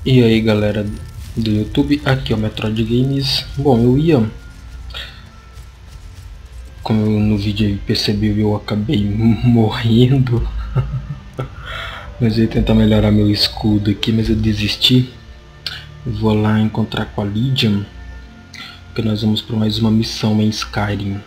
E aí galera do YouTube, aqui é o Metroid Games. Bom, como no vídeo aí percebeu, eu acabei morrendo. Mas eu ia tentar melhorar meu escudo aqui, mas eu desisti. Vou lá encontrar com a Lydia, porque nós vamos para mais uma missão em Skyrim.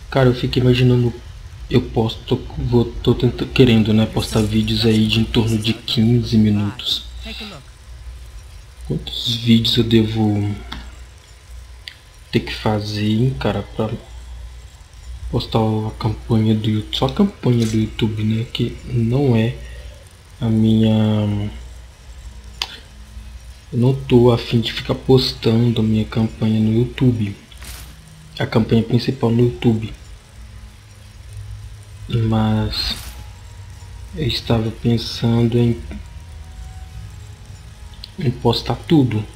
Cara, eu fico imaginando, tô querendo, né, postar vídeos aí de em torno de 15 minutos. Quantos vídeos eu devo ter que fazer, hein, cara, pra postar a campanha do YouTube, só a campanha do YouTube, né, que não é a minha... Eu não tô a fim de ficar postando a minha campanha no YouTube, a campanha principal no YouTube. Mas eu estava pensando em postar tudo.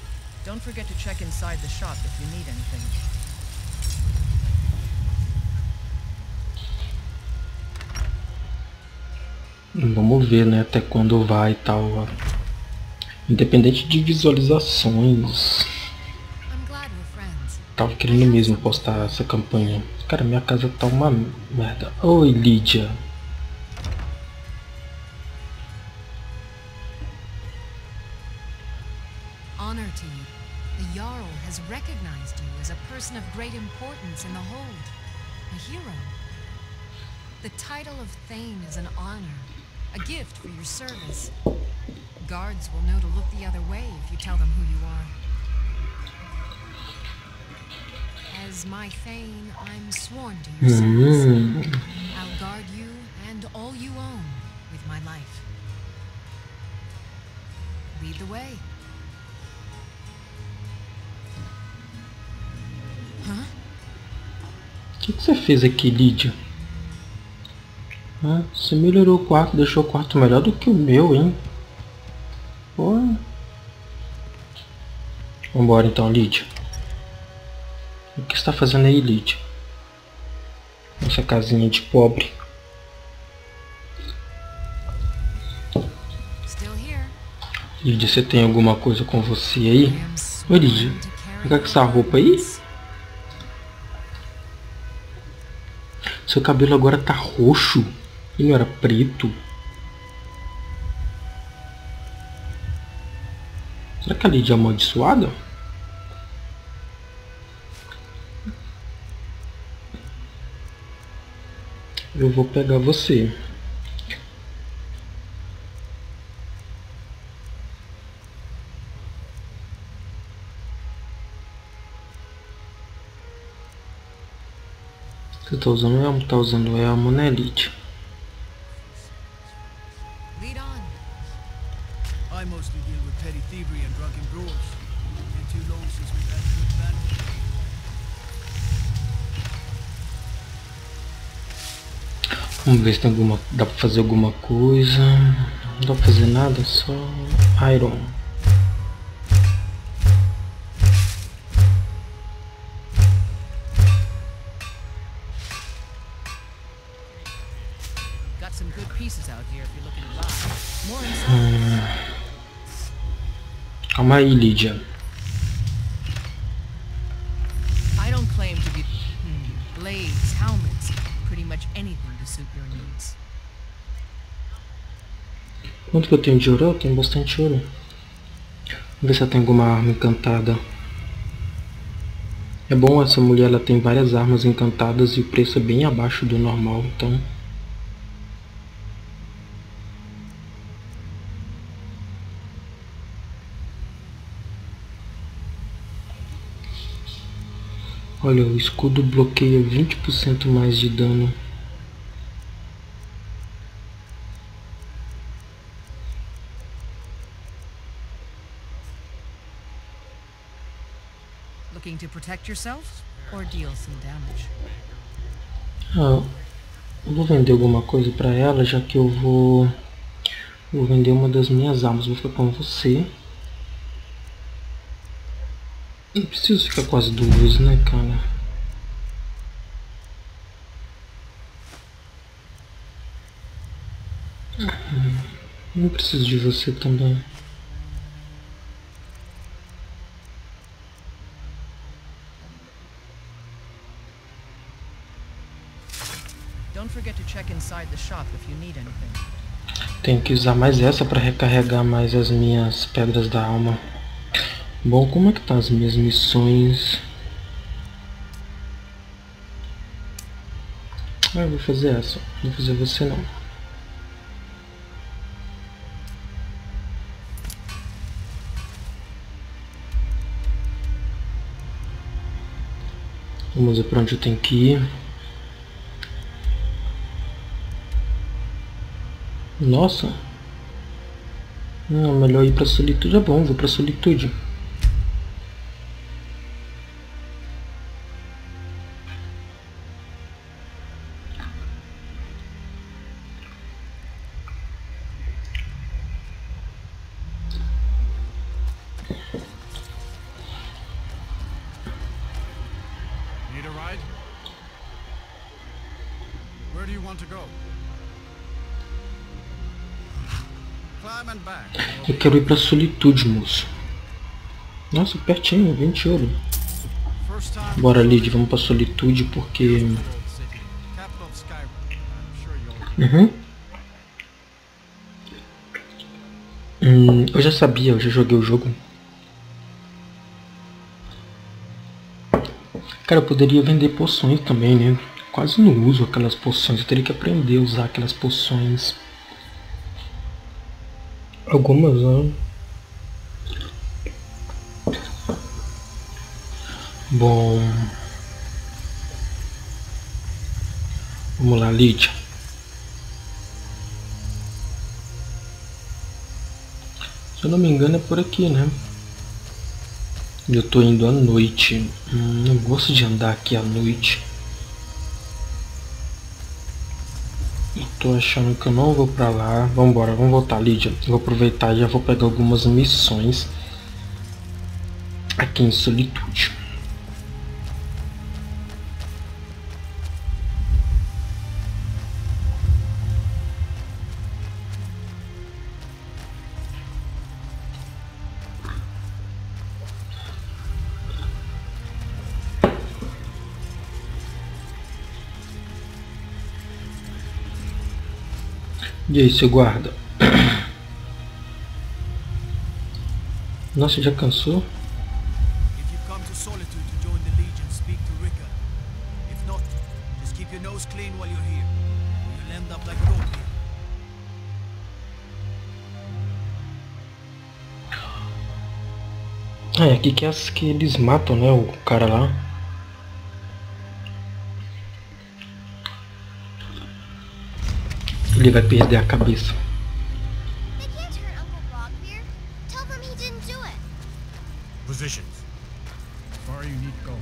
Vamos ver, né, até quando vai e tal. Independente de visualizações. Tava querendo mesmo postar essa campanha. Cara, minha casa tá uma merda. Oi, Lydia. Honor to you. The Jarl has recognized you as a person of great importance in the hold. A hero. The title of Thane is an honor, a gift for your service. Guards will know to look the other way if you tell them who you are. As my Thane, I'm sworn to your service. I'll guard you and all you own with my life. Lead the way. Huh? O que você fez aqui, Lydia? Ah, você melhorou o quarto, deixou o quarto melhor do que o meu, hein? Pô. Vambora então, Lydia. O que está fazendo aí, Lydia? Essa casinha de pobre. Lydia, você tem alguma coisa com você aí? Oi, Lydia. Fica com essa roupa aí? Seu cabelo agora tá roxo. E não era preto? Será que a Lydia é amaldiçoada? Eu vou pegar você. Você tá usando elmo? Tá usando elmo, né, Lydia? Vamos ver se tem alguma... dá pra fazer alguma coisa. Não dá pra fazer nada, só iron. Calma aí, Lydia. Quanto que eu tenho de ouro? Eu tenho bastante ouro. Vamos ver se eu tenho alguma arma encantada. É bom, essa mulher ela tem várias armas encantadas e o preço é bem abaixo do normal, então... Olha, o escudo bloqueia 20% mais de dano. Looking to protect yourself or deal some damage? Ah, eu vou vender alguma coisa pra ela, já que eu vou vender uma das minhas armas. Vou ficar com você. Não preciso ficar com as duas, né, cara? Não preciso de você também. Tenho que usar mais essa para recarregar mais as minhas pedras da alma. Bom, como é que tá as minhas missões? Ah, eu vou fazer essa. Não vou fazer você não. Vamos ver para onde eu tenho que ir. Nossa. Não, melhor ir para solitude. É bom, vou para solitude. Eu quero ir pra solitude, moço. Nossa, pertinho, 20 ouro. Bora, Lid, vamos pra solitude porque... Eu já sabia, eu já joguei o jogo. Cara, eu poderia vender poções também, né? Quase não uso aquelas poções, eu teria que aprender a usar aquelas poções. Algumas, né? Bom... Vamos lá, Lídia. Se eu não me engano é por aqui, né? Eu tô indo à noite. Não gosto de andar aqui à noite. Eu tô achando que eu não vou pra lá. Vambora, vamos voltar, Lídia. Vou aproveitar e já vou pegar algumas missões aqui em solitude. E aí, seu guarda? Nossa, já cansou? Ah, é aqui que, que eles matam, né, o cara lá. Ele vai perder a cabeça. Positions. Far you need to go home.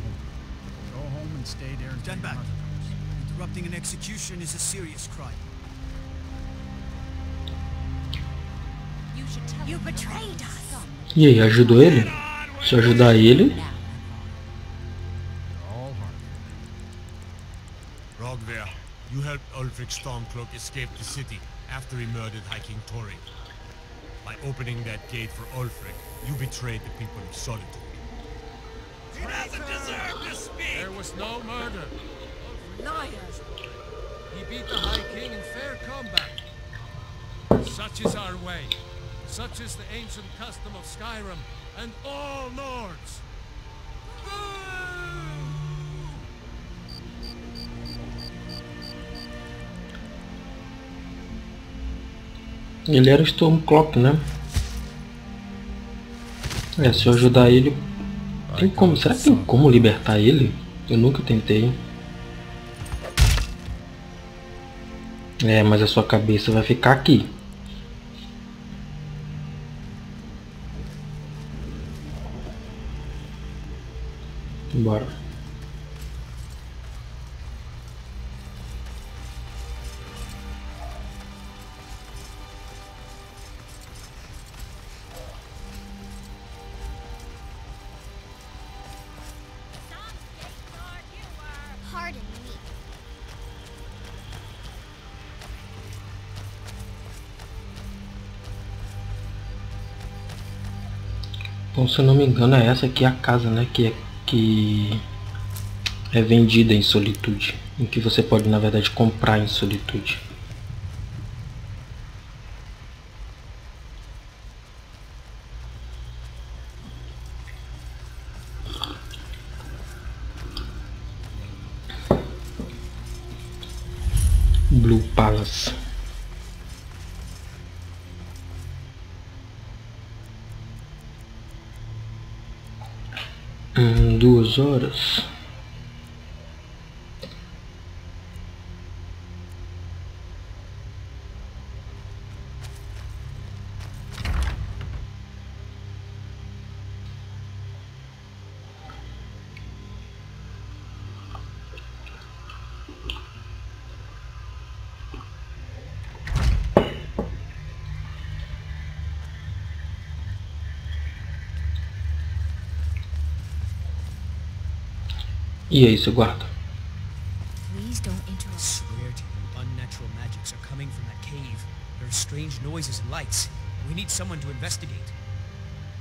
Go home and stay there until your mother comes. Interrupting an execution is a serious crime. You betrayed us. E aí, ajudou ele? Se eu ajudar ele... You helped Ulfric Stormcloak escape the city after he murdered High King Tori. By opening that gate for Ulfric, you betrayed the people of Solitude. He doesn't deserve to speak! There was no murder. Liars! He beat the High King in fair combat. Such is our way. Such is the ancient custom of Skyrim and all Nords. Ele era o Stormcloak, né? É, se eu ajudar ele... Tem como? Será que tem como libertar ele? Eu nunca tentei. É, mas a sua cabeça vai ficar aqui. Bora. Bom, se eu não me engano é essa aqui a casa, né, que é vendida em Solitude, em que você pode na verdade comprar em Solitude. Blue Palace. 2 horas. E aí, seu guarda? Please don't interrupt. I swear to you, unnatural magics are coming from that cave. There are strange noises and lights. We need someone to investigate.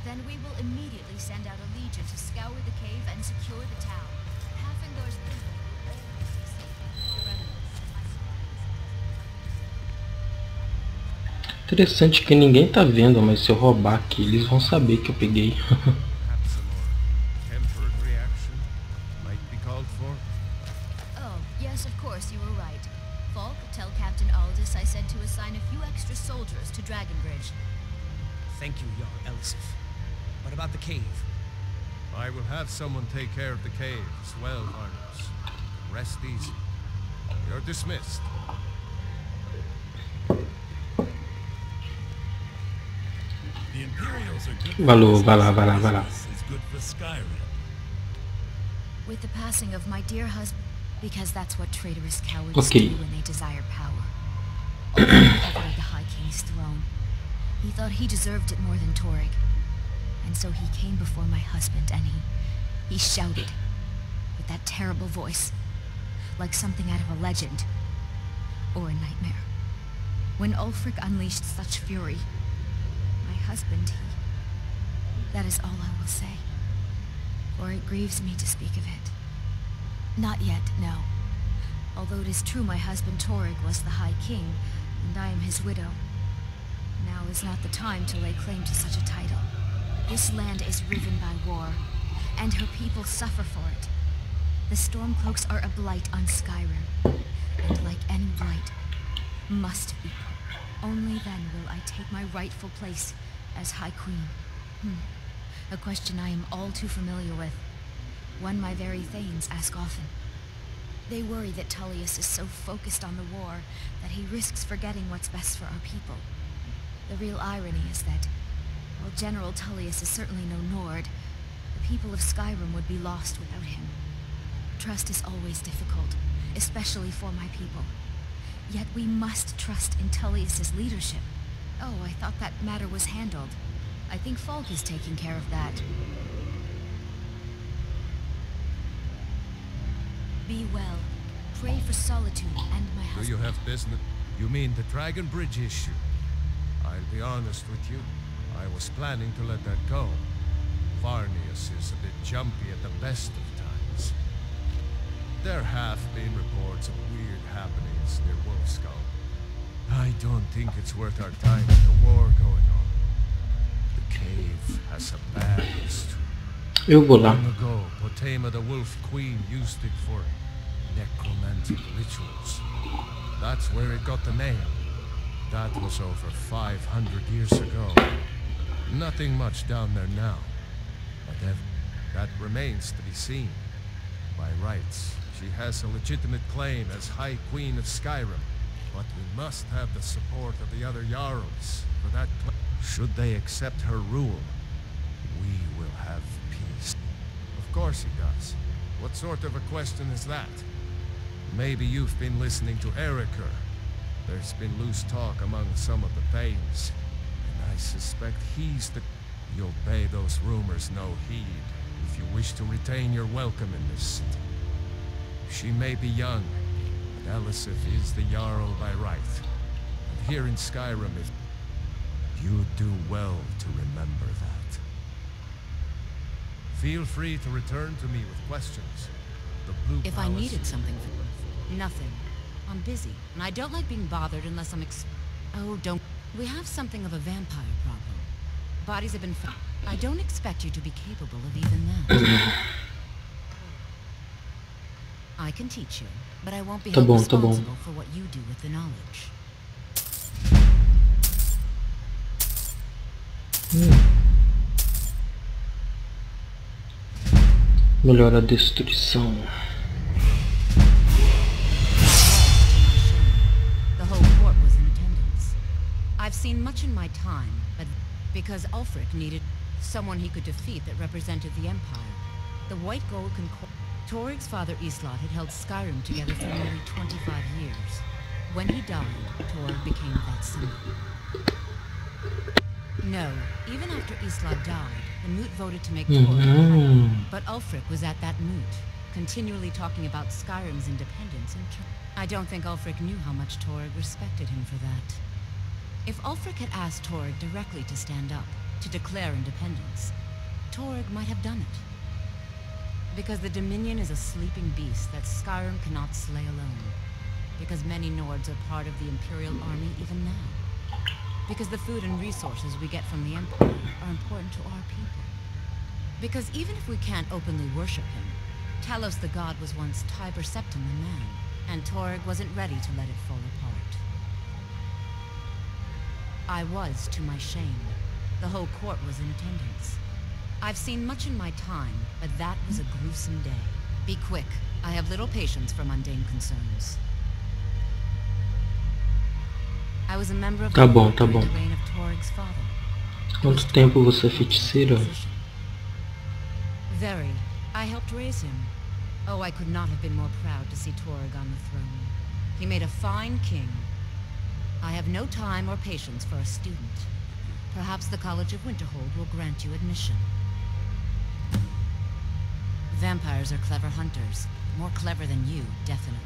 Then we will immediately send out a legion to scour the cave and secure the town. Halfingor's people will always be safe from your enemies. Interessante que ninguém tá vendo, mas se eu roubar aqui, eles vão saber que eu peguei. Oh, yes, of course, you were right. Falk, tell Captain Aldous I said to assign a few extra soldiers to Dragonbridge. Thank you, Jarl Elisif. What about the cave? I will have someone take care of the cave as well, Arnus. Rest easy. You're dismissed. The Imperials are good. Valeu, vai lá. Is good for Skyrim. With the passing of my dear husband, because that's what traitorous cowards Okay. do when they desire power. Ulfric coveted the High King's throne. He thought he deserved it more than Torrig. And so he came before my husband and he shouted with that terrible voice, like something out of a legend or a nightmare. When Ulfric unleashed such fury, my husband, that is all I will say. For it grieves me to speak of it. Not yet, no. Although it is true my husband Torrig was the High King, and I am his widow. Now is not the time to lay claim to such a title. This land is riven by war, and her people suffer for it. The Stormcloaks are a blight on Skyrim, and like any blight, must be put. Only then will I take my rightful place as High Queen. A question I am all too familiar with. One my very Thanes ask often. They worry that Tullius is so focused on the war that he risks forgetting what's best for our people. The real irony is that, while General Tullius is certainly no Nord, the people of Skyrim would be lost without him. Trust is always difficult, especially for my people. Yet we must trust in Tullius's leadership. Oh, I thought that matter was handled. I think Falk is taking care of that. Be well. Pray for solitude and my husband. Do you have business? You mean the Dragon Bridge issue? I'll be honest with you. I was planning to let that go. Varnius is a bit jumpy at the best of times. There have been reports of weird happenings near Wolfskull. I don't think it's worth our time with the war going on. The cave has a bad history. Eu vou lá. Long ago, Potema the Wolf Queen used it for necromantic rituals. That's where it got the name. That was over 500 years ago. Nothing much down there now. But that remains to be seen. By rights, she has a legitimate claim as High Queen of Skyrim. But we must have the support of the other Jarls for that claim. Should they accept her rule, we will have peace. Of course he does. What sort of a question is that? Maybe you've been listening to Eriker. There's been loose talk among some of the Thanes. And I suspect he's the... You'll pay those rumors no heed if you wish to retain your welcome in this city. She may be young, but Elisif is the Jarl by right. And here in Skyrim is... You do well to remember that. Feel free to return to me with questions. The Blue If I Palace needed is something your for nothing. I'm busy, and I don't like being bothered unless I'm Oh, don't. We have something of a vampire problem. Bodies have been found. I don't expect you to be capable of even that. I can teach you, but I won't be held responsible for what you do with the knowledge. Melhor a destruição. The whole court was in attendance. I've seen much in my time, but because Ulfric needed someone he could defeat that represented the Empire. The White Gold Torig's father Islot had held Skyrim together for nearly 25 years. When he died, Torig became that symbol. No, even after Islot died, the Moot voted to make Torig the but Ulfric was at that Moot, continually talking about Skyrim's independence and I don't think Ulfric knew how much Torig respected him for that. If Ulfric had asked Torig directly to stand up, to declare independence, Torig might have done it. Because the Dominion is a sleeping beast that Skyrim cannot slay alone. Because many Nords are part of the Imperial Army even now. Because the food and resources we get from the Empire are important to our people. Because even if we can't openly worship him, Talos the god was once Tiber Septim the man, and Torig wasn't ready to let it fall apart. I was, to my shame. The whole court was in attendance. I've seen much in my time, but that was a gruesome day. Be quick. I have little patience for mundane concerns. I was a member of the reign of Torig's father. Quanto tempo você é feiticeira? Very. I helped raise him. Oh, I could not have been more proud to see Torig on the throne. He made a fine king. I have no time or patience for a student. Perhaps the College of Winterhold will grant you admission. Vampires are clever hunters. More clever than you, definitely.